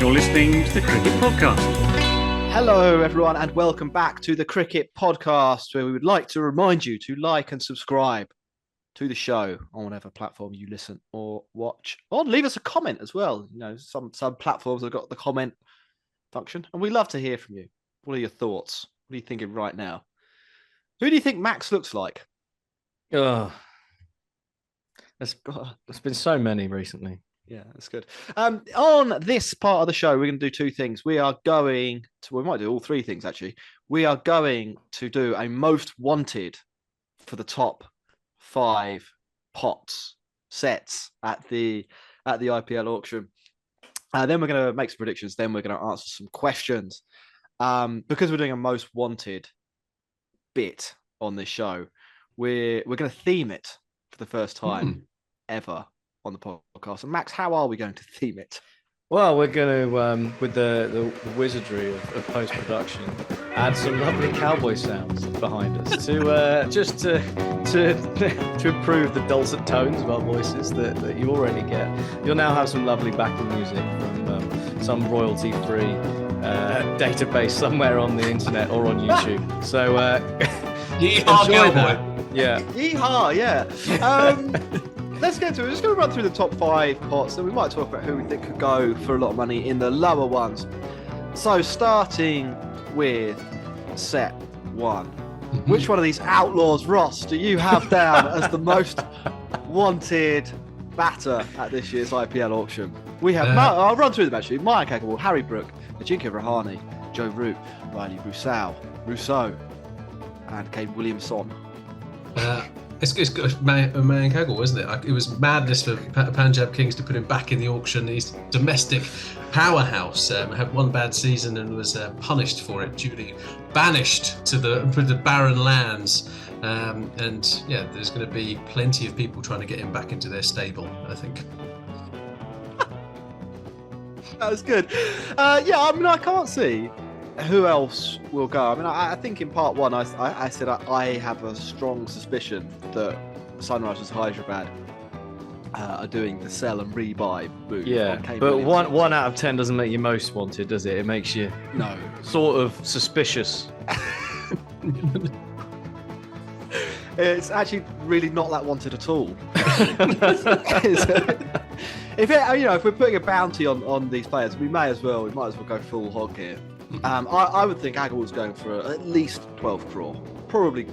You're listening to the Cricket Podcast. Hello, everyone, and welcome back to the Cricket Podcast, where we would like to remind you to like and subscribe to the show on whatever platform you listen or watch. Or leave us a comment as well. You know, some platforms have got the comment function, and we love to hear from you. What are your thoughts? What are you thinking right now? Who do you think Max looks like? Oh, there's been so many recently. Yeah, that's good. On this part of the show, we're going to do two things. We might do all three things, actually. We are going to do a most wanted for the top 5 sets at the IPL auction. Then we're going to make some predictions. Then we're going to answer some questions. Because we're doing a most wanted bit on this show, we're going to theme it for the first time ever on the podcast. And Max, how are we going to theme it? Well, we're going to, with the wizardry of post-production, add some lovely cowboy sounds behind us to just to improve the dulcet tones of our voices that you already get. You'll now have some lovely backing music from some royalty-free database somewhere on the internet or on YouTube. So enjoy that. Yeah. Yeehaw, yeah. Let's get to it. We're just going to run through the top 5 pots, and we might talk about who we think could go for a lot of money in the lower ones. So, starting with set 1. Which one of these outlaws, Ross, do you have down as the most wanted batter at this year's IPL auction? We have, I'll run through them actually. Mayank Agarwal, Harry Brook, Ajinkya Rahane, Joe Root, Riley Rousseau, and Kane Williamson. It's Mayank Agarwal, isn't it? It was madness for Punjab Kings to put him back in the auction. He's domestic powerhouse. Had one bad season and was punished for it, duly banished to the barren lands. And yeah, there's going to be plenty of people trying to get him back into their stable, I think. That was good. I mean, I can't see who else will go. I mean, I think in part 1, I said I have a strong suspicion that Sunrisers Hyderabad are doing the sell and rebuy move. Yeah, but one out of 10 doesn't make you most wanted, does it? It makes you sort of suspicious. It's actually really not that wanted at all. If we're putting a bounty on these players, we might as well go full hog here. I would think Agarwal's going for at least 12 crore, probably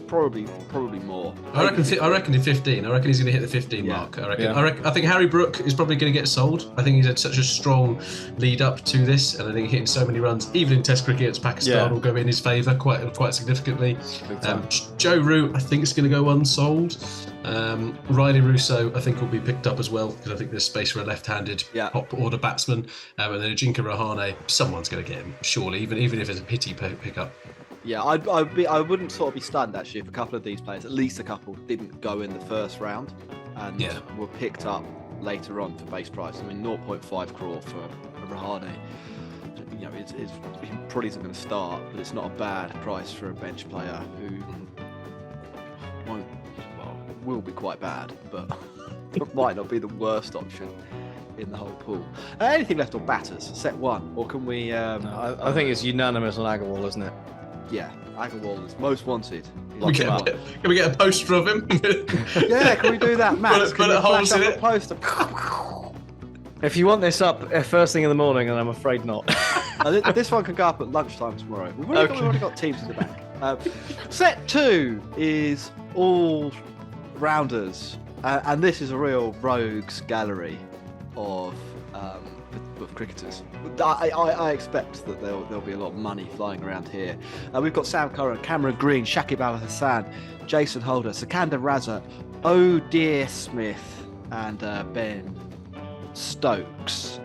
more. I reckon in 15. I reckon he's going to hit the 15 mark. I think Harry Brook is probably going to get sold. I think he's had such a strong lead up to this, and I think hitting so many runs, even in Test cricket against Pakistan, will go in his favour quite significantly. Joe Root, I think, is going to go unsold. Riley Rousseau, I think, will be picked up as well, because I think there's space for a left-handed top order batsman. And then Ajinkya Rahane, someone's going to get him, surely, even if it's a pity pickup. Yeah, I wouldn't sort of be stunned actually if a couple of these players, at least a couple, didn't go in the first round and were picked up later on for base price. I mean, 0.5 crore for Rahane. You know, he probably isn't going to start, but it's not a bad price for a bench player who will be quite bad, but might not be the worst option in the whole pool. Anything left on batters? Set 1, or can we? I think it's unanimous on Agarwal, isn't it? Yeah, Agarwal is most wanted. Can we get a poster of him? Yeah, can we do that, Matt? Put holes in it. Poster. If you want this up first thing in the morning, then I'm afraid not. This one can go up at lunchtime tomorrow. We've already got teams in the back. Set 2 is all rounders, and this is a real rogues gallery of cricketers. I expect that there'll be a lot of money flying around here. We've got Sam Curran, Cameron Green, Shakib Al Hassan, Jason Holder, Sikandar Raza, O'Dear Smith, and Ben Stokes.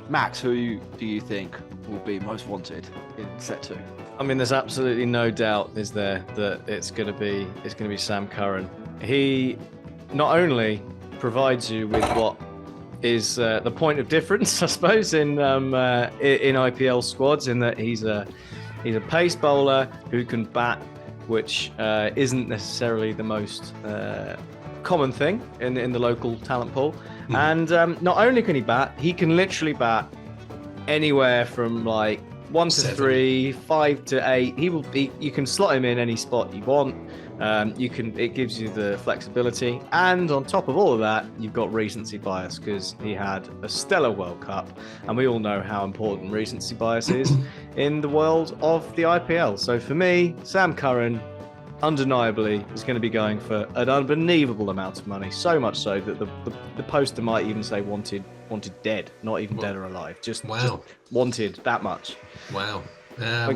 Max, who do you think will be most wanted in set 2? I mean, there's absolutely no doubt, is there, that it's going to be Sam Curran. He not only provides you with what is the point of difference, I suppose, in IPL squads, in that he's a pace bowler who can bat, which isn't necessarily the most common thing in the local talent pool. And not only can he bat, he can literally bat anywhere from like 1 to 7. 3, 5 to 8. You can slot him in any spot you want. It gives you the flexibility, and on top of all of that, you've got recency bias because he had a stellar World Cup, and we all know how important recency bias is in the world of the IPL. So for me, Sam Curran undeniably is going to be going for an unbelievable amount of money, so much so that the poster might even say wanted dead, not even dead or alive, just wanted that much. Wow.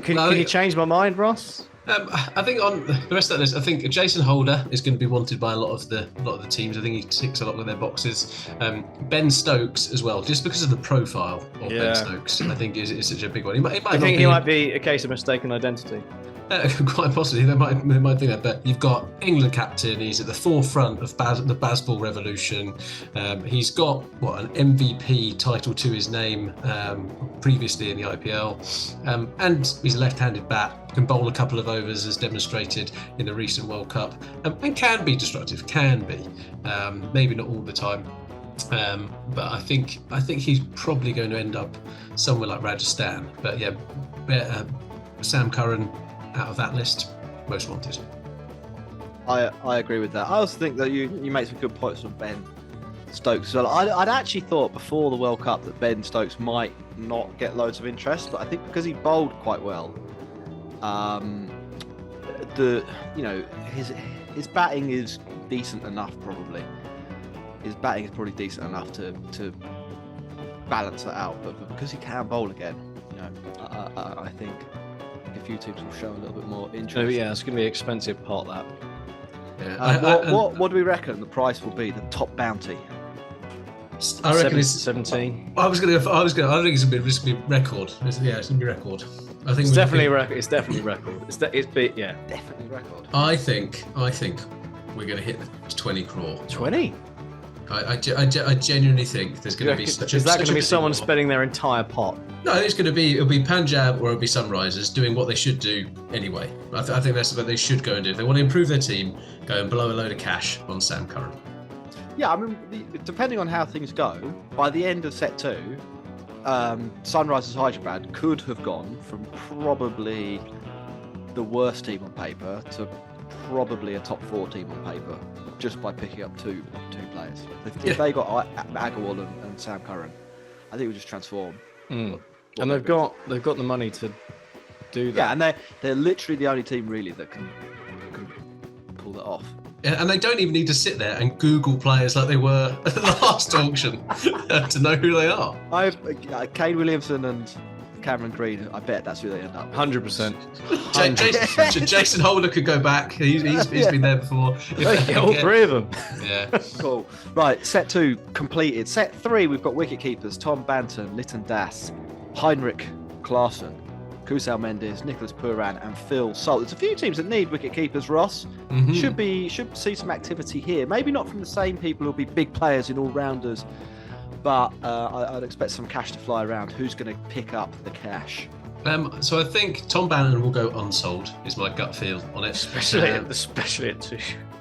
Can you change my mind, Ross? I think on the rest of this, I think Jason Holder is going to be wanted by a lot of the teams. I think he ticks a lot of their boxes. Ben Stokes as well, just because of the profile of Ben Stokes, I think is such a big one. I think he might be a case of mistaken identity. Quite possibly, they might think that. But you've got England captain. He's at the forefront of the Bazball revolution. He's got an MVP title to his name previously in the IPL, and he's a left-handed bat. Can bowl a couple of overs, as demonstrated in the recent World Cup, and can be destructive. Can be, maybe not all the time. But I think he's probably going to end up somewhere like Rajasthan. But yeah, Sam Curran, out of that list, most wanted. I agree with that. I also think that you make some good points on Ben Stokes as well. I'd actually thought before the World Cup that Ben Stokes might not get loads of interest, but I think because he bowled quite well, his batting is decent enough. Probably his batting is probably decent enough to balance that out. But because he can bowl again, I think a few teams will show a little bit more interest. Oh, yeah, it's going to be an expensive pot, that. Yeah. What do we reckon the price will be? The top bounty? I reckon it's 17. I think it's going to be record. It's going to be record. I think it's definitely record. It's definitely record. Definitely record. I think we're going to hit the 20 crore. 20. I genuinely think there's going to be such a. Is that going to be someone spending their entire pot? No, it'll be Punjab or it'll be Sunrisers doing what they should do anyway. I think that's what they should go and do. If they want to improve their team, go and blow a load of cash on Sam Curran. Yeah, I mean, depending on how things go, by the end of set 2, Sunrisers Hyderabad could have gone from probably the worst team on paper to probably a top 4 team on paper just by picking up two players. If they got Agarwal and Sam Curran, I think it would just transform. And they've got the money to do that. Yeah, and they're literally the only team really that can pull that off. Yeah, and they don't even need to sit there and Google players like they were at the last auction to know who they are. Kane Williamson and Cameron Green, I bet that's who they end up. 100%. Jason Holder could go back. He's been there before. All 3 of them. Yeah. Cool. Right, set 2 completed. Set 3, we've got wicket keepers Tom Banton, Lytton Das, Heinrich Klaassen, Kusal Mendes, Nicholas Pooran, and Phil Salt. There's a few teams that need wicket keepers, Ross. Mm-hmm. Should see some activity here. Maybe not from the same people who'll be big players in all rounders, but I'd expect some cash to fly around. Who's going to pick up the cash? So I think Tom Bannon will go unsold, is my gut feel on it. Especially at 2.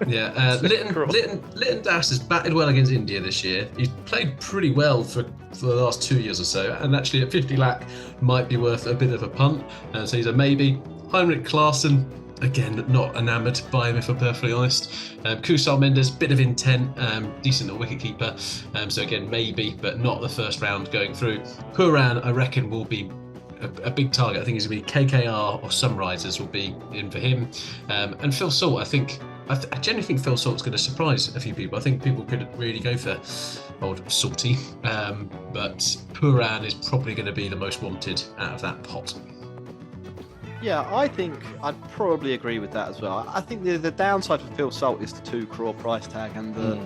Yeah, Lytton Das has batted well against India this year. He's played pretty well for the last 2 years or so, and actually at 50 lakh might be worth a bit of a punt. So he's a maybe. Heinrich Klaassen, again, not enamoured by him if I'm perfectly honest. Kusal Mendes, bit of intent, decent at wicketkeeper. So again, maybe, but not the first round going through. Pooran, I reckon, will be a big target. I think he's going to be KKR or Sunrisers will be in for him. And Phil Salt, I genuinely think Phil Salt's going to surprise a few people. I think people could really go for old Salty. But Pooran is probably going to be the most wanted out of that pot. Yeah, I think I'd probably agree with that as well. I think the downside for Phil Salt is the 2 crore price tag and the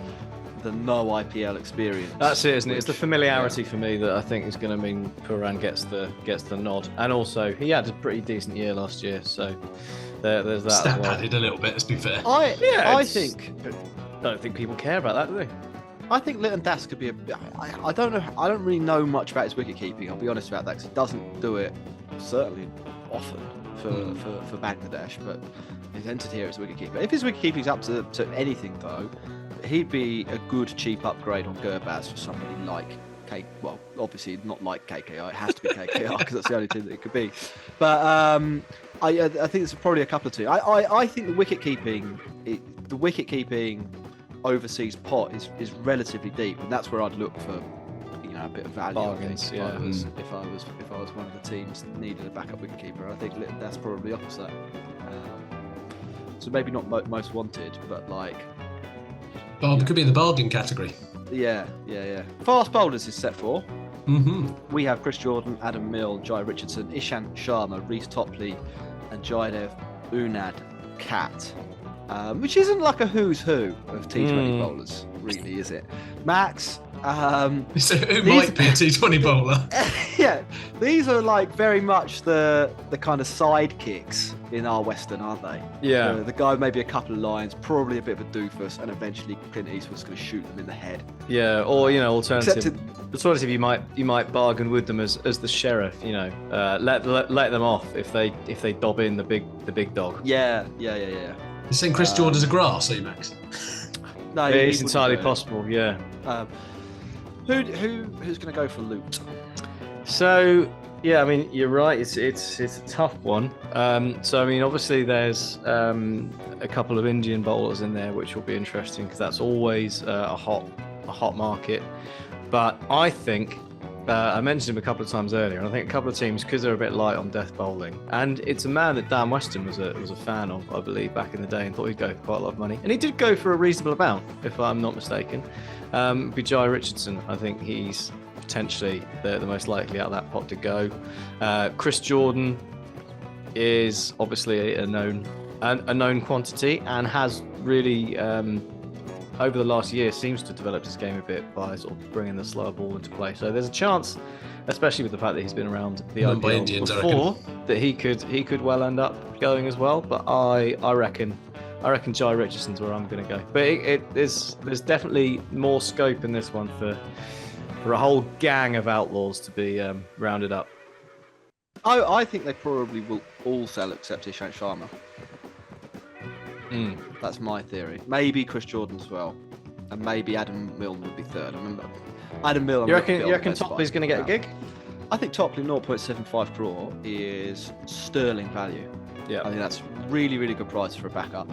no IPL experience. That's it, isn't it? It's the familiarity for me that I think is going to mean Pooran gets the nod. And also, he had a pretty decent year last year, so there's that. Stat padded a little bit, let's be fair. I don't think people care about that, do they? I think Lytton Das could be I don't know. I don't really know much about his wicket keeping. I'll be honest about that, because he doesn't do it certainly often for Bangladesh, but he's entered here as a wicketkeeper. If his wicketkeeping's up to anything, though, he'd be a good cheap upgrade on Gurbaz for somebody like well, obviously not like KKR. It has to be KKR because that's the only team that it could be. But I think it's probably a couple of teams. I think the wicket keeping overseas pot is relatively deep, and that's where I'd look for a bit of value. Bargains, if I was one of the teams that needed a backup wicketkeeper. I think that's probably opposite. So maybe not most wanted, but like. It could be the bargain category. Yeah. Fast bowlers is set 4. Mm-hmm. We have Chris Jordan, Adam Milne, Jai Richardson, Ishant Sharma, Reece Topley, and Jaidev Unadkat. Which isn't like a who's who of T20 bowlers, really, is it? Max. So who might be a T20 bowler? Yeah, these are like very much the kind of sidekicks in our Western, aren't they? Yeah. The guy with maybe a couple of lines, probably a bit of a doofus, and eventually Clint Eastwood's going to shoot them in the head. Yeah, or alternative you might bargain with them as the sheriff. Let them off if they dob in the big dog. Yeah. You're saying Chris Jordan's a grass, are you, Max? No, it's entirely possible. Yeah. Who's going to go for loot? So yeah, I mean you're right. It's a tough one. So I mean obviously there's a couple of Indian bowlers in there which will be interesting because that's always a hot market. But I think I mentioned him a couple of times earlier, and I think a couple of teams, because they're a bit light on death bowling, and it's a man that Dan Weston was a fan of, I believe, back in the day, and thought he'd go for quite a lot of money, and he did go for a reasonable amount, if I'm not mistaken. Be Jai Richardson. I think he's potentially the most likely out of that pot to go. Chris Jordan is obviously a known quantity and has really. Over the last year, seems to have developed his game a bit by sort of bringing the slower ball into play. So there's a chance, especially with the fact that he's been around the IPL before, that he could well end up going as well. But I reckon Jai Richardson's where I'm going to go. But there's definitely more scope in this one for a whole gang of outlaws to be rounded up. I think they probably will all sell except Ishant Sharma. That's my theory. Maybe Chris Jordan as well, and maybe Adam Milne would be third. I remember Adam Milne. You reckon Topley's going to get a gig? I think Topley 0.75 crore is sterling value. Yeah, I think that's really, really good price for a backup.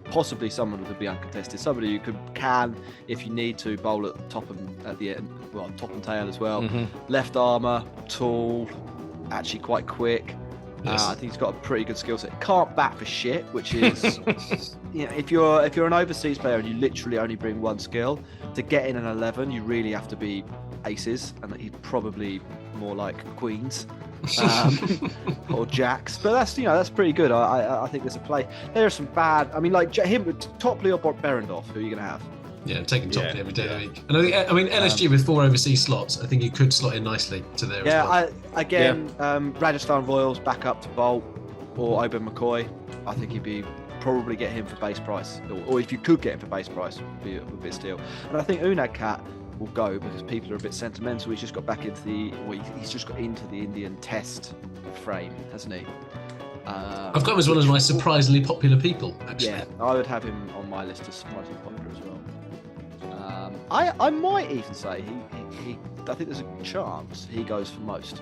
Possibly someone who could be uncontested, somebody who can, if you need to, bowl at the top and at the end, well, top and tail as well. Left armour, tall, actually quite quick. Yes. I think he's got a pretty good skill set. Can't bat for shit, which is, if you're an overseas player and you literally only bring one skill, to get in an 11, you really have to be aces, and he's probably more like queens or jacks. But that's pretty good. I think there's a play. There are some bad. I mean, like him, Topley or Berendorf. Who are you going to have? Yeah, I'm taking Topley every day of the week. And I think, LSG with 4 overseas slots, I think you could slot in nicely to there as well. Rajasthan Royals back up to Bolt or Oben McCoy. I think you'd be probably get him for base price, or if you could get him for base price, would be a bit steal. And I think Unadkat will go because people are a bit sentimental. He's just got back into he's just got into the Indian Test frame, hasn't he? I've got him as one of my surprisingly popular people, actually. Yeah, I would have him on my list as surprisingly popular as well. I might even say I think there's a chance he goes for most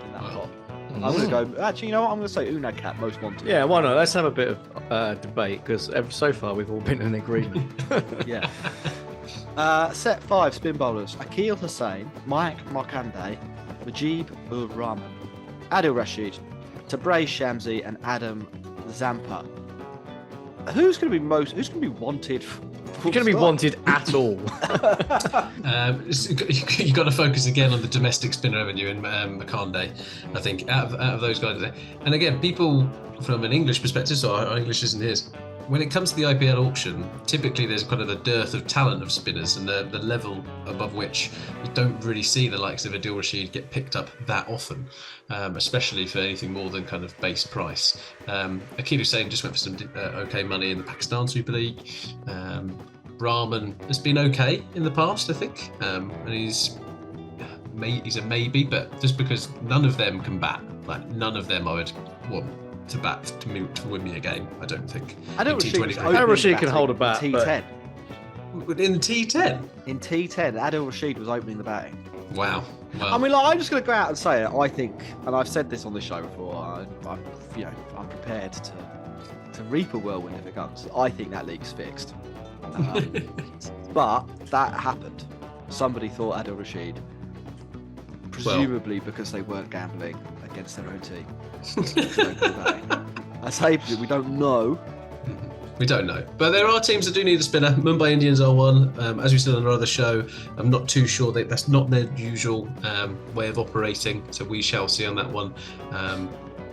in that pot. I'm going to go. Actually, you know what? I'm going to say Unadkat most wanted. Yeah, why not? Let's have a bit of debate because so far we've all been in agreement. Yeah. Set 5 spin bowlers: Akil Hussain, Mayank Markande, Mujib ur Rahman, Adil Rashid, Tabraiz Shamsi, and Adam Zampa. Who's going to be wanted? You're going to be wanted at all. You've got to focus again on the domestic spinner revenue in Makande, I think, out of those guys. And again, people from an English perspective, so our English isn't his, when it comes to the IPL auction, typically there's kind of a dearth of talent of spinners and the level above which you don't really see the likes of Adil Rashid get picked up that often, especially for anything more than kind of base price. Akil Hussain just went for some okay money in the Pakistan Super League. Rahman has been okay in the past, I think, and he's a maybe, but just because none of them can bat, like none of them I would want to bat to win me a game. I don't think. Rashid can hold a bat. T10. In T10? In T10, Adil Rashid was opening the batting. Wow. I mean, like, I'm just going to go out and say it. I think, and I've said this on the show before, I'm prepared to reap a whirlwind if it comes. I think that league's fixed. But that happened. Somebody thought Adil Rashid, presumably because they weren't gambling against their own team. I say we don't know. We don't know. But there are teams that do need a spinner. Mumbai Indians are one. As we said on our other show, I'm not too sure that's not their usual way of operating. So we shall see on that one.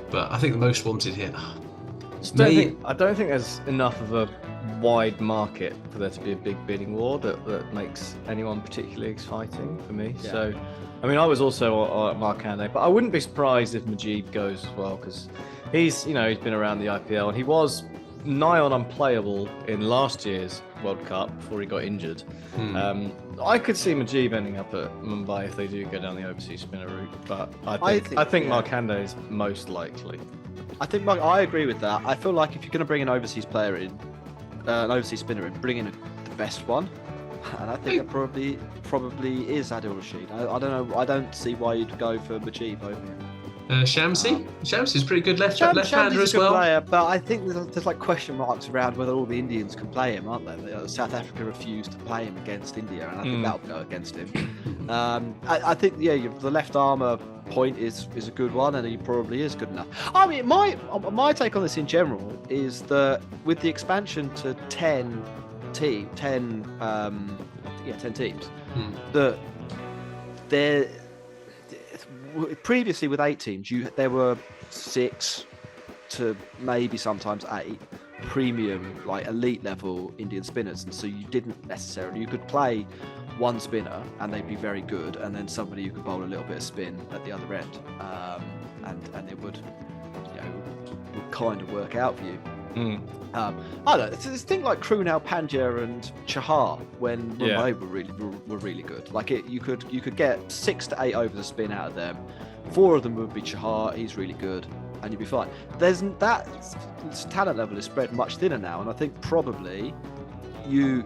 But I think the most wanted here. I don't think there's enough of a wide market for there to be a big bidding war that makes anyone particularly exciting for me. Yeah. So, I mean, I was also at Markande, but I wouldn't be surprised if Majid goes as well, because he's been around the IPL and he was nigh on unplayable in last year's World Cup before he got injured. I could see Majid ending up at Mumbai if they do go down the overseas spinner route, but I think Markande is most likely. I agree with that. I feel like if you're going to bring an overseas player in, an overseas spinner in, bring in the best one, and I think it probably is Adil Rashid. I don't know. I don't see why you'd go for Majid over him. Shamsi? Shamsi's pretty good left-hander as well. Player, but I think there's like question marks around whether all the Indians can play him, aren't there? South Africa refused to play him against India, and I think that'll go against him. I think the left armour point is a good one, and he probably is good enough. I mean, my take on this in general is that with the expansion to 10 teams, that there. Previously with 8 teams, there were 6 to maybe sometimes 8 premium, like elite level Indian spinners, and so you could play one spinner and they'd be very good, and then somebody who could bowl a little bit of spin at the other end, and it would kind of work out for you. I don't know. It's this thing like Krunal Pandya and Chahar when Mumbai were really good. Like you could get 6 to 8 overs of spin out of them. 4 of them would be Chahar. He's really good, and you'd be fine. That talent level is spread much thinner now, and I think probably you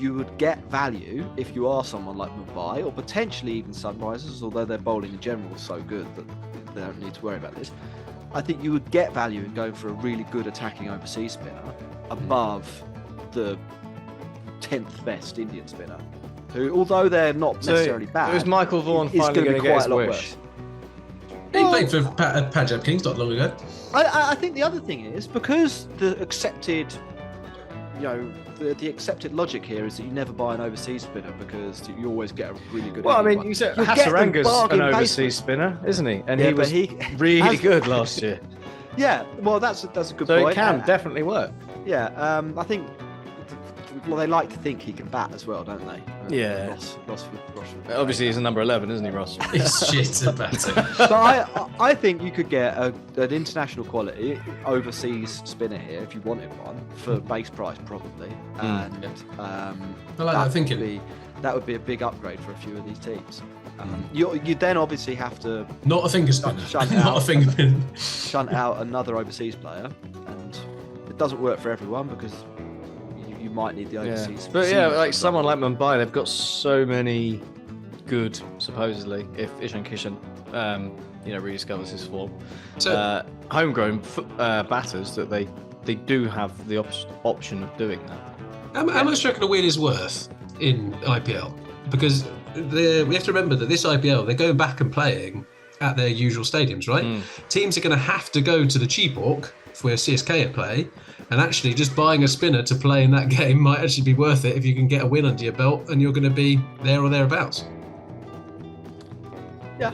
would get value if you are someone like Mumbai or potentially even Sunrisers, although their bowling in general is so good that they don't need to worry about this. I think you would get value in going for a really good attacking overseas spinner above the 10th best Indian spinner, who, although they're not necessarily bad, it was Michael Vaughan finally going to get his wish. He played for Punjab Kings not long ago. I think the other thing is, because the accepted, the accepted logic here is that you never buy an overseas spinner because you always get a really good. Well, I mean, you said Hasaranga's an overseas spinner, isn't he? And he was really good last year. Yeah, well, that's a good point. So it can definitely work. Yeah, I think. Well, they like to think he can bat as well, don't they? Yeah. Ross Obviously, he's a number 11, isn't he, Ross? He's shit at batting. But I think you could get an international quality overseas spinner here if you wanted one for base price, probably. And I like that thinking. That would be a big upgrade for a few of these teams. You then obviously have to not a finger spinner. Shunt out another overseas player, and it doesn't work for everyone because you might need the overseas. But yeah, like someone like Mumbai, they've got so many good, supposedly, if Ishan Kishan, rediscovers his form, so homegrown batters that they do have the option of doing that. How much do you reckon a win is worth in IPL? Because we have to remember that this IPL, they're going back and playing at their usual stadiums, right? Teams are going to have to go to the Cheapawk where CSK are play, and actually just buying a spinner to play in that game might actually be worth it if you can get a win under your belt and you're going to be there or thereabouts. Yeah,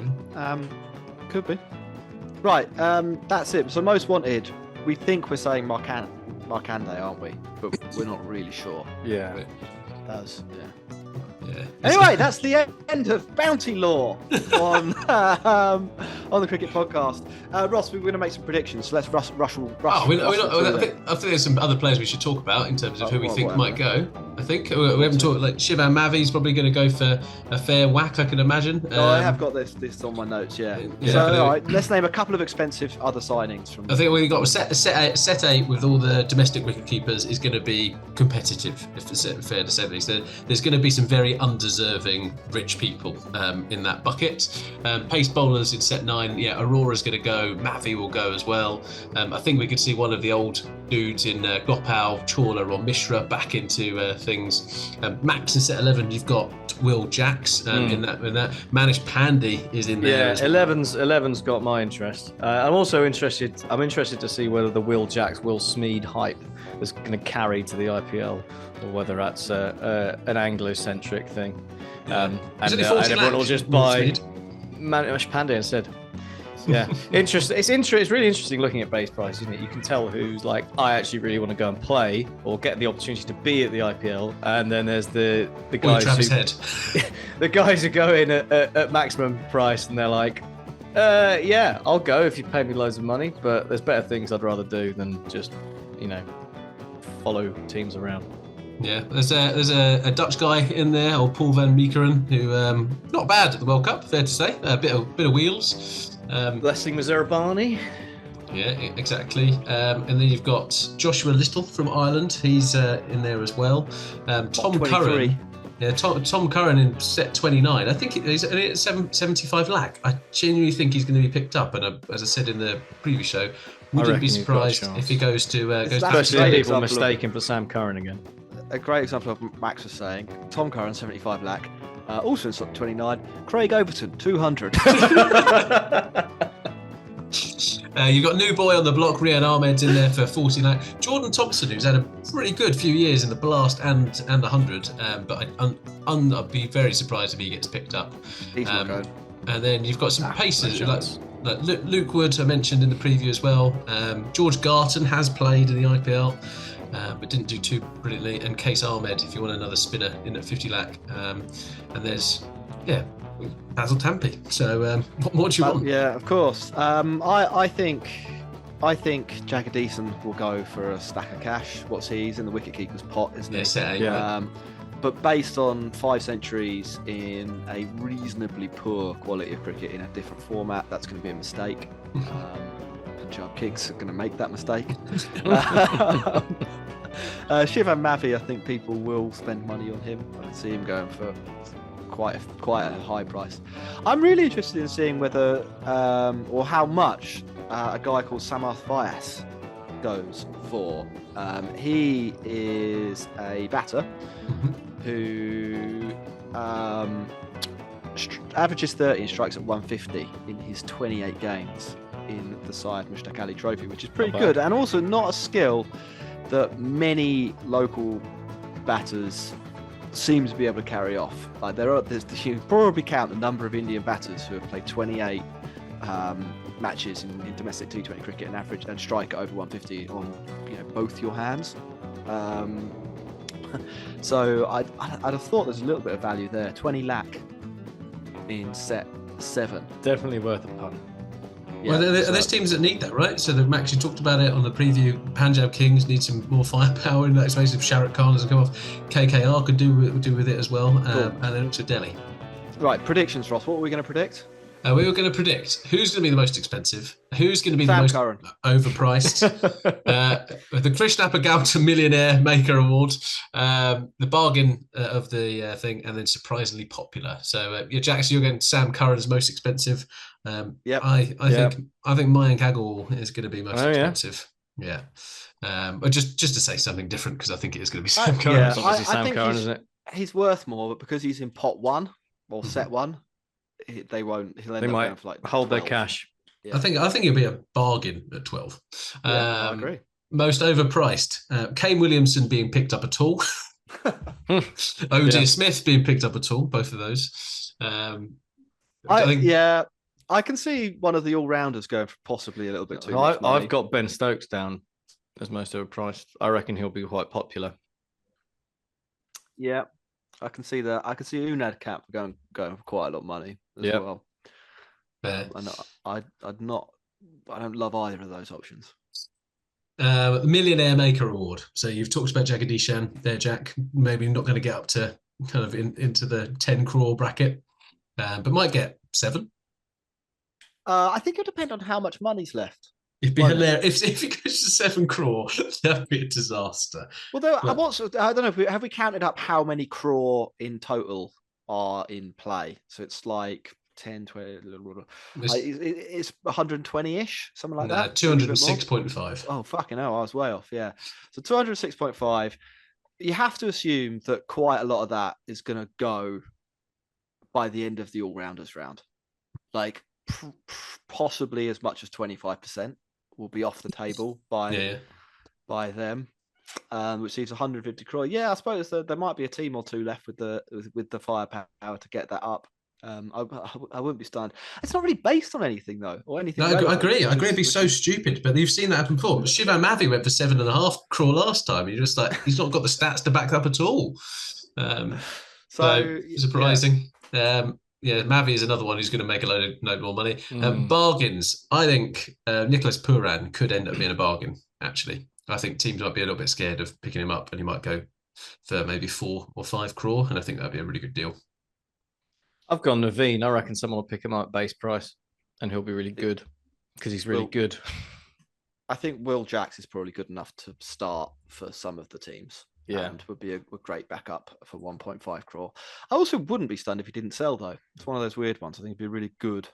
could be. Right, that's it. So most wanted, we think we're saying Markande, aren't we? But we're not really sure. Yeah. Yeah. Anyway, that's the end of Bounty Law on on the Cricket Podcast. Ross, we're going to make some predictions, so let's rush. I think there's some other players we should talk about in terms of who we think might go. I think we haven't talked, like Shivan Mavi's probably going to go for a fair whack, I can imagine. I have got this on my notes, yeah. So, all right, let's name a couple of expensive other signings. From. I think we've got set 8 with all the domestic wicket keepers is going to be competitive, if it's fair to say. There's going to be some very undeserving rich people in that bucket. Pace bowlers in set 9, yeah, Aurora's going to go, Mavi will go as well. I think we could see one of the old dudes in Gopal, Chawla or Mishra back into things. Max in set 11, you've got Will Jacks in that. Manish Pandey is in there. Yeah, 11's got my interest. I'm also interested. I'm interested to see whether the Will Jacks, Will Smeed hype is going to carry to the IPL, or whether that's an Anglo-centric thing. And everyone will just buy Manish Pandey instead. Yeah, interesting. It's really interesting looking at base price, isn't it? You can tell who's like, I actually really want to go and play or get the opportunity to be at the IPL, and then there's the guys the guys who go in at maximum price, and they're like, yeah, I'll go if you pay me loads of money, but there's better things I'd rather do than just, follow teams around. Yeah, there's a Dutch guy in there, or Paul van Meekeren, who not bad at the World Cup, fair to say. A bit of wheels. Blessing Mazurabani. Yeah, exactly. And then you've got Joshua Little from Ireland. He's in there as well. Tom Curran. Yeah, Tom Curran in set 29. I think he's at 75 lakh. I genuinely think he's going to be picked up. And as I said in the previous show, wouldn't be surprised if he goes to. Especially people mistaken for Sam Curran again. A great example of what Max was saying. Tom Curran, 75 lakh. Also in slot 29, Craig Overton, 200. You've got new boy on the block, Rian Ahmed's in there for 40 lakh. Jordan Thompson, who's had a pretty good few years in the Blast and the 100, but I'd be very surprised if he gets picked up. He's not going. And then you've got some pacers like Luke Wood, I mentioned in the preview as well. George Garton has played in the IPL. But didn't do too brilliantly. And Case Ahmed, if you want another spinner in at 50 lakh. And there's, Basil Tampi. So what do you want? Yeah, of course. I think Jagadeesan will go for a stack of cash. He's in the wicketkeeper's pot, isn't he? Yeah. But based on 5 centuries in a reasonably poor quality of cricket in a different format, that's going to be a mistake. Punjab Kings are going to make that mistake. Shivan Mavi, I think people will spend money on him. I can see him going for quite a high price. I'm really interested in seeing whether or how much a guy called Samarth Vyas goes for. He is a batter who averages 30 and strikes at 150 in his 28 games in the Syed Mushtaq Ali Trophy, which is pretty good, and also not a skill that many local batters seem to be able to carry off. Like you can probably count the number of Indian batters who have played 28 matches in domestic T20 cricket and average and strike at over 150 on both your hands. So I'd have thought there's a little bit of value there. 20 lakh in set 7. Definitely worth a punt. Yeah, well, there's teams that need that, right? So Max, you talked about it on the preview. Punjab Kings need some more firepower in that space. If Shahrukh Khan doesn't come off, KKR could do with it as well, cool. And then also Delhi. Right, predictions, Ross. What are we going to predict? We were going to predict who's going to be the most expensive, who's going to be the most overpriced. The Krishnappa Gautam Millionaire Maker Award, the bargain of the thing, and then surprisingly popular. So, Jackson, you're going Sam Curran's most expensive. Yep. I think Mayank Agarwal is going to be most expensive. Yeah. But just to say something different, because I think it is going to be Sam Curran. Yeah, it's obviously Sam Curran, isn't it? He's worth more, but because he's in pot 1 or set 1. They won't. He'll end they up might going for like hold 12. their cash. Yeah. I think it'll be a bargain at 12. I agree. Most overpriced. Kane Williamson being picked up at all. Smith being picked up at all. Both of those. I can see one of the all-rounders going for possibly a little bit too much money. I've got Ben Stokes down as most overpriced. I reckon he'll be quite popular. Yeah. I can see that. I can see Unad Cap going for quite a lot of money as well. And I'd not. I don't love either of those options. Millionaire Maker Award. So you've talked about Jagadish there, Jack. Maybe not going to get up to kind of into the 10 crore bracket, but might get 7. I think it'll depend on how much money's left. It'd be hilarious if it goes to 7 crore. That'd be a disaster. Although I don't know. Have we counted up how many crore in total are in play? So it's like 10, 20. It's 120-ish, something like that. 206.5. Oh fucking hell! I was way off. Yeah, so 206.5. You have to assume that quite a lot of that is going to go by the end of the all-rounders round. Like possibly as much as 25% will be off the table by them, which leaves 150 crore. Yeah, I suppose there might be a team or two left with the firepower to get that up. I wouldn't be stunned. It's not really based on anything though, or anything. No, I agree. It'd be so stupid, but you've seen that happen before. Shivam Mavi went for 7.5 crore last time. You're just like, he's not got the stats to back up at all. So surprising. Mavi is another one who's going to make a load more money. Bargains. I think Nicholas Puran could end up being a bargain. Actually, I think teams might be a little bit scared of picking him up, and he might go for maybe 4 or 5 crore, and I think that'd be a really good deal. I've gone Naveen. I reckon someone will pick him up at base price, and he'll be really good because he's really good. I think Will Jacks is probably good enough to start for some of the teams. Yeah. And would be a great backup for 1.5 crore. I also wouldn't be stunned if he didn't sell, though. It's one of those weird ones. I think it'd be really good.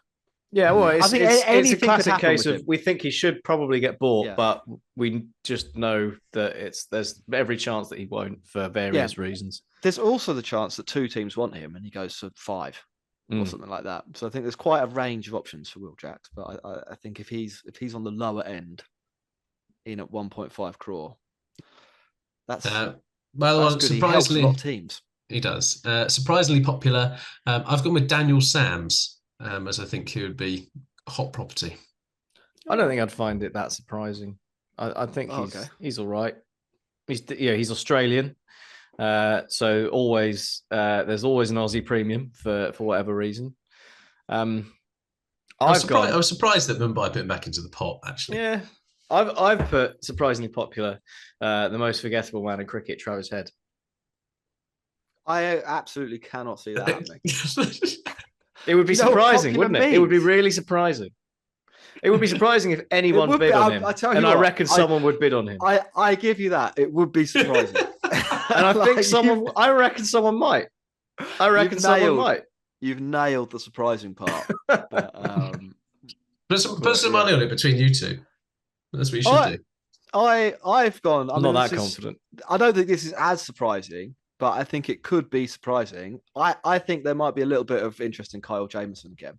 Yeah, well, it's a classic case of him. We think he should probably get bought, but we just know that there's every chance that he won't for various reasons. There's also the chance that 2 teams want him and he goes to 5 or something like that. So I think there's quite a range of options for Will Jacks. But I think if he's on the lower end, in at 1.5 crore, that's by the way, surprisingly, he helps a lot of teams. He does. Surprisingly popular. I've gone with Daniel Sams as I think he would be a hot property. I don't think I'd find it that surprising. I think he's all right. He's Australian. So always there's always an Aussie premium for whatever reason. I was surprised that Mumbai put him back into the pot, actually. Yeah. I've put surprisingly popular, the most forgettable man in cricket, Travis Head. I absolutely cannot see that happening. It would be surprising, wouldn't it? It would be really surprising. It would be surprising if anyone bid on him. I reckon someone would bid on him. I give you that. It would be surprising. And I think I reckon someone might. I reckon someone might. You've nailed the surprising part. Put some money on it between you two. That's what you should do. I've gone. I'm not that confident. I don't think this is as surprising, but I think it could be surprising. I think there might be a little bit of interest in Kyle Jamieson again.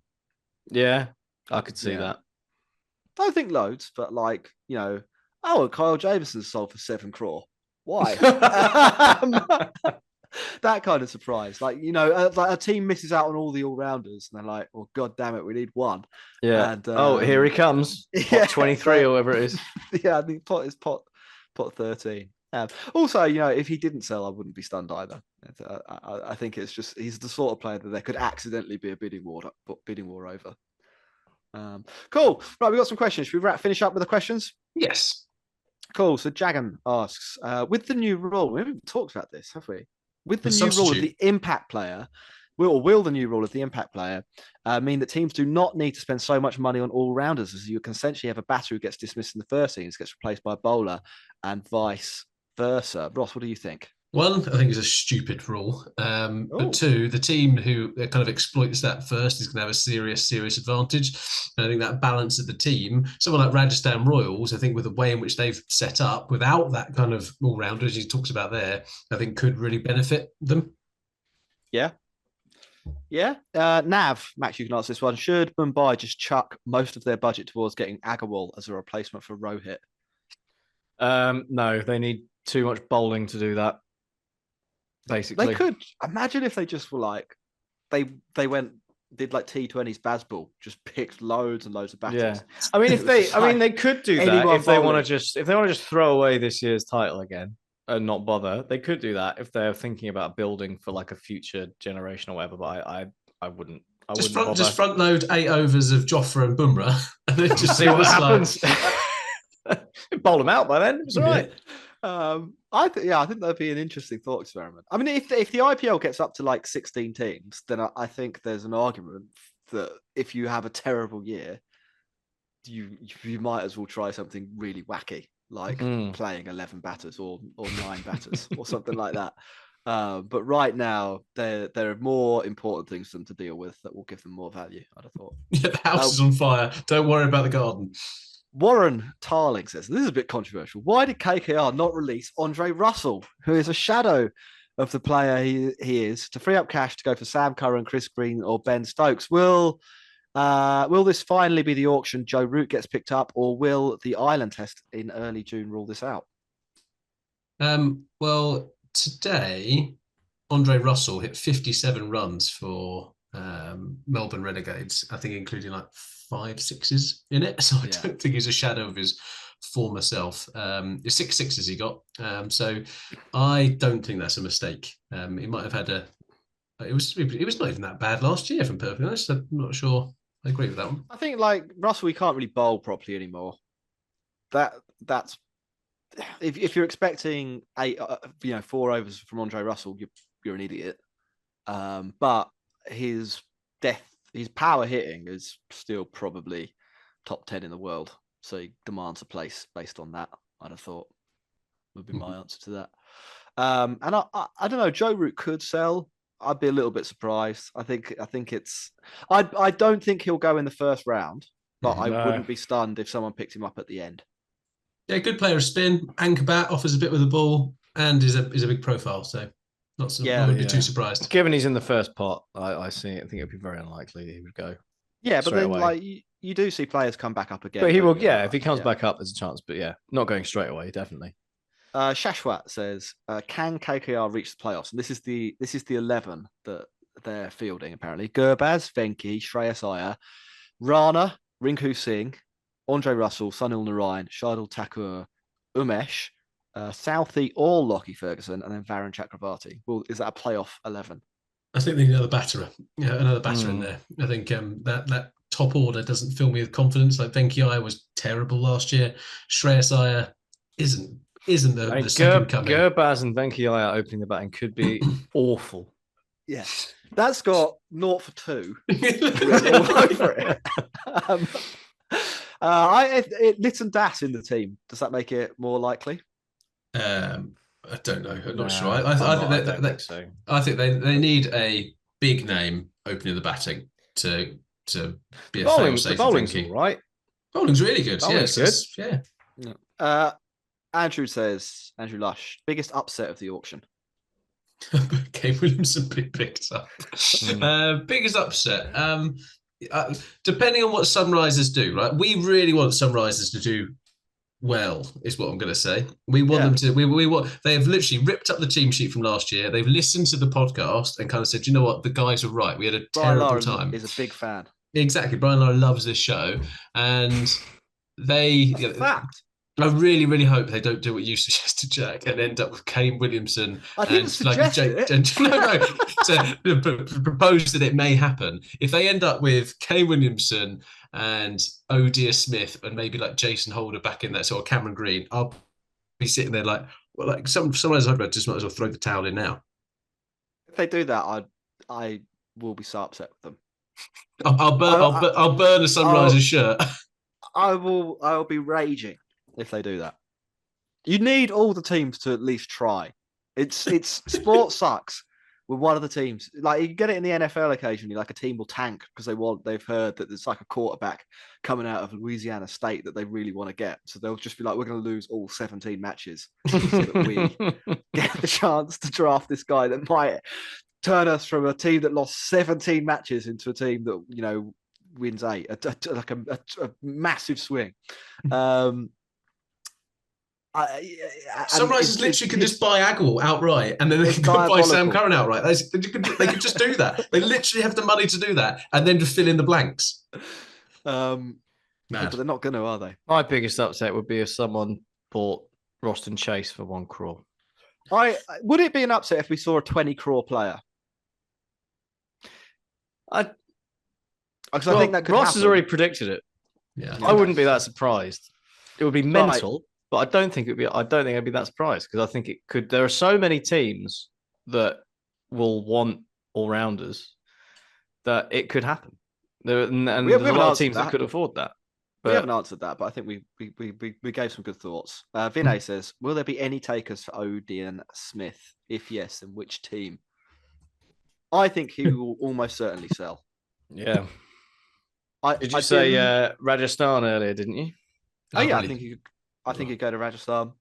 Yeah, I could see that. Don't think loads, but Kyle Jamieson's sold for 7 crore. Why? That kind of surprise. Like a team misses out on all the all-rounders and they're like, well, God damn it, we need one. Yeah. And, here he comes. Pot 23 or whatever it is. Yeah, I think pot 13. Also, if he didn't sell, I wouldn't be stunned either. I think it's just he's the sort of player that there could accidentally be a bidding war over. Cool. Right, we've got some questions. Should we finish up with the questions? Yes. Cool. So Jagan asks, with the new rule, we haven't talked about this, have we? With the new rule of the impact player, will the new rule of the impact player mean that teams do not need to spend so much money on all-rounders, as you can essentially have a batter who gets dismissed in the first innings, gets replaced by a bowler, and vice versa? Ross, what do you think? 1, I think is a stupid rule. But 2, the team who kind of exploits that first is going to have a serious advantage. And I think that balance of the team, someone like Rajasthan Royals, I think with the way in which they've set up, without that kind of all-rounder, as he talks about there, I think could really benefit them. Yeah. Yeah. Nav, Max, you can answer this one. Should Mumbai just chuck most of their budget towards getting Agarwal as a replacement for Rohit? No, they need too much bowling to do that. Basically, they could imagine if they just were like did like T20s Bazball, just picked loads and loads of batters. Yeah, I mean they could do that if they want to just throw away this year's title again and not bother. They could do that if they're thinking about building for like a future generation or whatever. But I wouldn't I Just wouldn't bother. front load 8 overs of Jofra and Bumrah, and then just see what happens. Bowl them out by then. It's all right. I think that'd be an interesting thought experiment. I mean, if the IPL gets up to like 16 teams, then I think there's an argument that if you have a terrible year, you might as well try something really wacky, like playing 11 batters or 9 batters or something like that. But right now, there are more important things for them to deal with that will give them more value, I'd have thought. Yeah, the house is on fire. Don't worry about the garden. Warren Tarling says, this is a bit controversial. Why did KKR not release Andre Russell, who is a shadow of the player he is, to free up cash to go for Sam Curran, Chris Green, or Ben Stokes? Will this finally be the auction Joe Root gets picked up, or will the Island test in early June rule this out? Well, today, Andre Russell hit 57 runs for Melbourne Renegades, I think including like 5 sixes in it. So I don't think he's a shadow of his former self. 6 sixes he got. So I don't think that's a mistake. He might have had it was not even that bad last year, if I'm perfectly honest. I'm not sure I agree with that one. I think like Russell, he can't really bowl properly anymore. That's if you're expecting 4 overs from Andre Russell, you're an idiot. But his power hitting is still probably top 10 in the world. So he demands a place based on that, I'd have thought, would be my answer to that. And I don't know, Joe Root could sell. I'd be a little bit surprised. I think it's I don't think he'll go in the first round, but I wouldn't be stunned if someone picked him up at the end. Yeah, good player of spin, anchor bat, offers a bit with the ball, and is a big profile. So I wouldn't be too surprised. Given he's in the first pot, I think it'd be very unlikely that he would go. Yeah, but then like you do see players come back up again. But he will, if he comes back up, there's a chance. But yeah, not going straight away, definitely. Shashwat says, "Can KKR reach the playoffs?" And this is the 11 that they're fielding apparently: Gurbaz, Venki, Shreyas Iyer, Rana, Rinku Singh, Andre Russell, Sunil Narayan, Shardul Thakur, Umesh, Southey or Lockie Ferguson, and then Varun Chakravarti. Well, is that a playoff 11? I think they need another batter. Yeah, another batter in there. I think that top order doesn't fill me with confidence. Like Venki Iyer was terrible last year. Shreyas Iyer isn't the second coming. Gurbaz and Venki Iyer opening the batting could be awful. Yes, that's got 0 for 2 all over it. Litton Das in the team. Does that make it more likely? I don't know. I'm not sure. I think they need a big name opening the batting to be a fail-safe. Bowling's all right. Bowling's really good. Bowling's good. Yeah. Andrew Lush, biggest upset of the auction. Kane Williamson be picked up. Biggest upset. Depending on what Sunrisers do, right? We really want Sunrisers to do well, is what I'm going to say. We want them to. We want. They have literally ripped up the team sheet from last year. They've listened to the podcast and kind of said, you know what, the guys were right. We had a terrible time. Is a big fan. Exactly. Brian Lara loves this show, and fact. I really, really hope they don't do what you suggested, Jack, and end up with Kane Williamson. I didn't suggest it. To propose that it may happen. If they end up with Kane Williamson and Oh Dear Smith and maybe like Jason Holder back in that sort of Cameron Green, I'll be sitting there like sometimes I'd just might as well throw the towel in now. If they do that, I will be so upset with them. I'll burn a Sunrisers shirt. I will be raging if they do that. You need all the teams to at least try. It's sport sucks with one of the teams. Like you get it in the NFL occasionally, like a team will tank because they've heard that there's like a quarterback coming out of Louisiana State that they really want to get. So they'll just be like, we're going to lose all 17 matches so that we get the chance to draft this guy that might turn us from a team that lost 17 matches into a team that, wins 8, like a massive swing. Sunrisers literally could just buy Agarwal outright, and then they could buy Sam Curran outright. They could just do that. They literally have the money to do that, and then just fill in the blanks. But they're not going to, are they? My biggest upset would be if someone bought Roston Chase for 1 crore. Would it be an upset if we saw a 20 crore player? Because I think that could Ross happen. has already predicted it. Yeah, I wouldn't be that surprised. It would be mental, but I don't think I'd be that surprised because I think it could. There are so many teams that will want all rounders that it could happen. There's a lot of teams that could afford that. But we haven't answered that, but I think we gave some good thoughts. Vinay says, "Will there be any takers for Odean Smith? If yes, then which team?" I think he will almost certainly sell. Yeah. Did you say Rajasthan earlier? Didn't you? Oh yeah, I think he'd go to Rajasthan.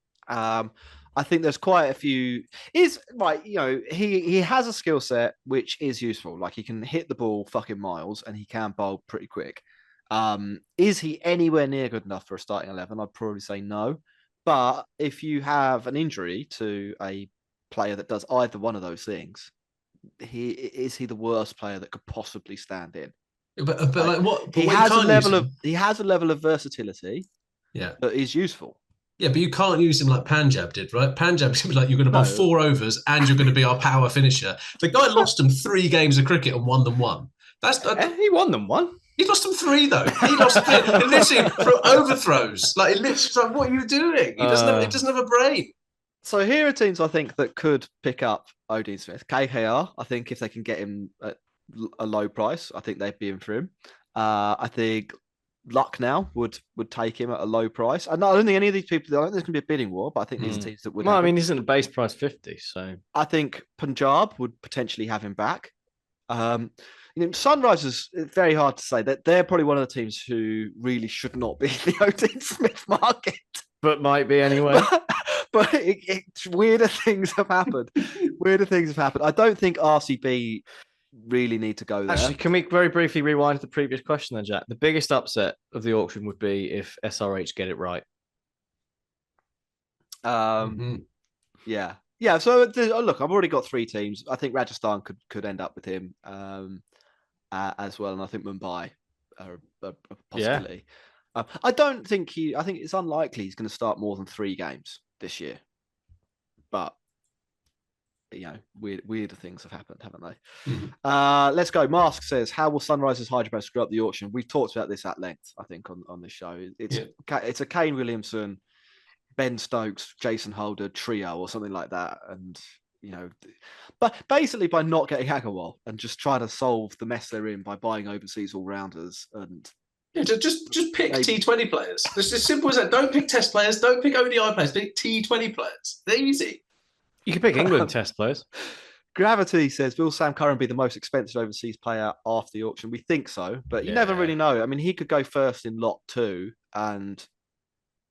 I think there's quite a few. Is right, he has a skill set which is useful. Like he can hit the ball fucking miles and he can bowl pretty quick. Is he anywhere near good enough for a starting 11? I'd probably say no. But if you have an injury to a player that does either one of those things, is he the worst player that could possibly stand in? But like what? But he has a level of versatility. Yeah, that is useful. Yeah, but you can't use him like Punjab did, right? Punjab's going to be like, you're going to bowl 4 overs and you're going to be our power finisher. The guy lost them 3 games of cricket and won them 1. He won them 1. He lost them 3 though. He lost literally from overthrows. Like literally, what are you doing? He doesn't have a brain. So here are teams I think that could pick up Odean Smith. KKR, I think if they can get him at a low price, I think they'd be in for him. I think Lucknow would take him at a low price. And I don't think any of these people, I don't think there's going to be a bidding war, but I think these are teams that would. Well, I mean, he's in the base price 50, so. I think Punjab would potentially have him back. Sunrisers, it's very hard to say that they're probably one of the teams who really should not be in the Odean Smith market. But might be anyway. but weirder things have happened. I don't think RCB really need to go there. Actually, can we very briefly rewind to the previous question then, Jack? The biggest upset of the auction would be if SRH get it right. Yeah. So look, I've already got 3 teams. I think Rajasthan could end up with him as well, and I think Mumbai are a possibility. I don't think I think it's unlikely he's going to start more than 3 games this year, but. Weirder things have happened, haven't they? Mm-hmm. Let's go. Mask says, "How will Sunrisers Hyderabad screw up the auction?" We've talked about this at length, I think, on this show. It's a Kane Williamson, Ben Stokes, Jason Holder trio or something like that, and but basically by not getting Agarwal and just trying to solve the mess they're in by buying overseas all rounders and. Yeah, just pick T20 players. It's as simple as that. Don't pick Test players. Don't pick ODI players. Pick T20 players. They're easy. You can pick England Test players. Gravity says, will Sam Curran be the most expensive overseas player after the auction? We think so, but you never really know. I mean, he could go first in lot 2 and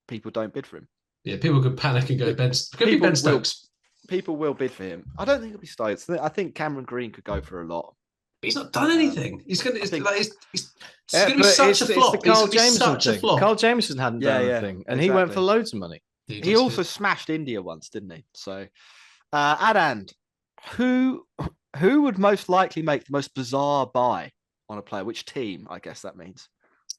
people don't bid for him. Yeah, people could panic and go Ben Stokes. People will bid for him. I don't think it'll be Stokes. I think Cameron Green could go for a lot. He's not done anything. He's going to be such a flop. It's the Carl Jameson thing. Carl Jameson hadn't done anything, and he went for loads of money. He also smashed India once, didn't he? So, Adand, who would most likely make the most bizarre buy on a player? Which team? I guess that means.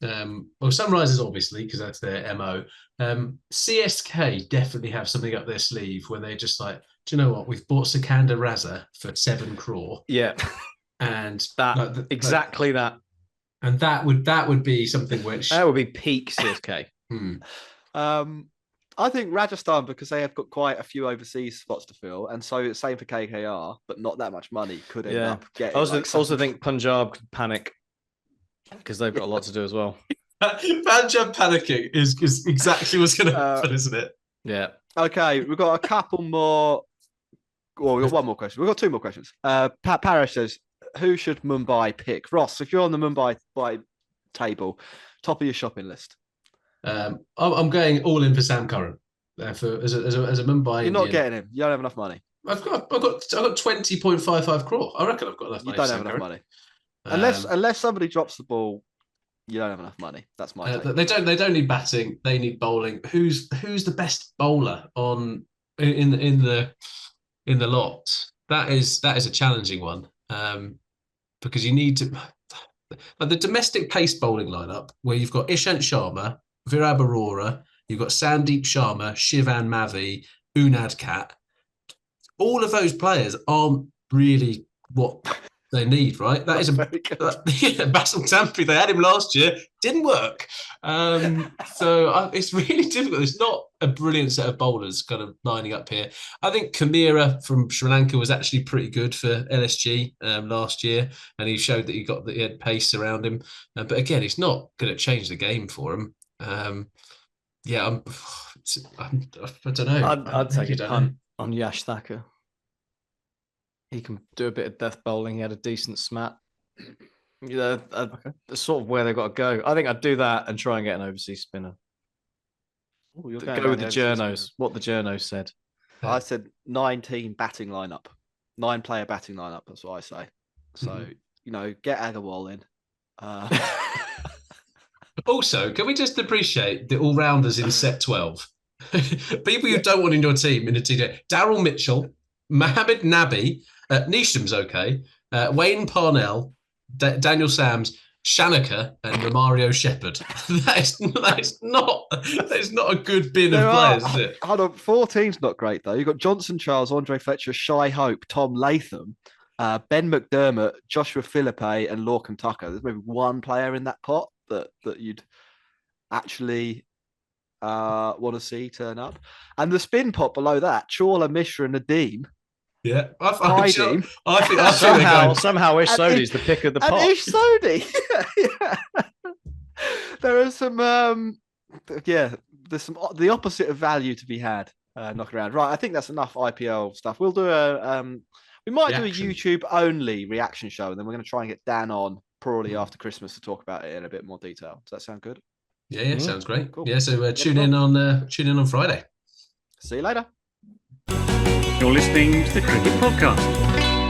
Well, Sunrisers obviously because that's their MO. CSK definitely have something up their sleeve where they just like, do you know what? We've bought Sikandar Raza for 7 crore. Yeah, and that that, and that would be something which that would be peak CSK. I think Rajasthan, because they have got quite a few overseas spots to fill, and so same for KKR, but not that much money could end up getting. I also think Punjab could panic because they've got a lot to do as well. Punjab panicking is exactly what's going to happen, isn't it? Yeah. Okay, we've got a couple more. Well, we've got one more question. We've got 2 more questions. Pat Parrish says, "Who should Mumbai pick?" Ross, if you're on the Mumbai table, top of your shopping list. I'm going all in for Sam Curran. As a Mumbai, you're not getting him. You don't have enough money. I've got 20.55 crore. I reckon I've got enough money. You don't have enough money. Unless somebody drops the ball, you don't have enough money. That's my take. They don't need batting. They need bowling. Who's the best bowler in the lot? That is a challenging one because you need to. Like the domestic pace bowling lineup where you've got Ishant Sharma, Virat Arora, you've got Sandeep Sharma, Shivan Mavi, Unad Kat. All of those players aren't really what they need, right? That is very good. Basil Tampi. They had him last year, didn't work. So it's really difficult. It's not a brilliant set of bowlers kind of lining up here. I think Kamira from Sri Lanka was actually pretty good for LSG last year, and he showed that he had pace around him. But again, it's not going to change the game for him. I don't know. I'd take a punt on Yash Thacker. He can do a bit of death bowling. He had a decent smat. That's sort of where they've got to go. I think I'd do that and try and get an overseas spinner. Ooh, you're Go with the journos. What the journos said. I said 9-team batting lineup, 9-player batting lineup. That's what I say. So get Agarwal in. Also, can we just appreciate the all-rounders in set 12? People you don't want in your team in a TJ. Daryl Mitchell, Mohammed Nabi, Neesham's okay, Wayne Parnell, Daniel Sams, Shanaka, and Romario Shepherd. that is not a good bin of players, is it? Hold on, 4 teams not great though. You've got Johnson Charles, Andre Fletcher, Shai Hope, Tom Latham, Ben McDermott, Joshua Philippe, and Lorcan Tucker. There's maybe one player in that pot that you'd actually want to see turn up. And the spin pot below that, Chawla, Mishra, and Nadeem. Yeah, I think somehow Ish Sodhi's the pick of the pot. And Ish Sodhi. There are some, there's some the opposite of value to be had knocking around. Right, I think that's enough IPL stuff. We'll do we might do a YouTube only reaction show, and then we're going to try and get Dan on probably after Christmas to talk about it in a bit more detail. Does that sound good? Yeah, sounds great. Cool. Yeah, so tune in on Friday. See you later. You're listening to the Cricket Podcast.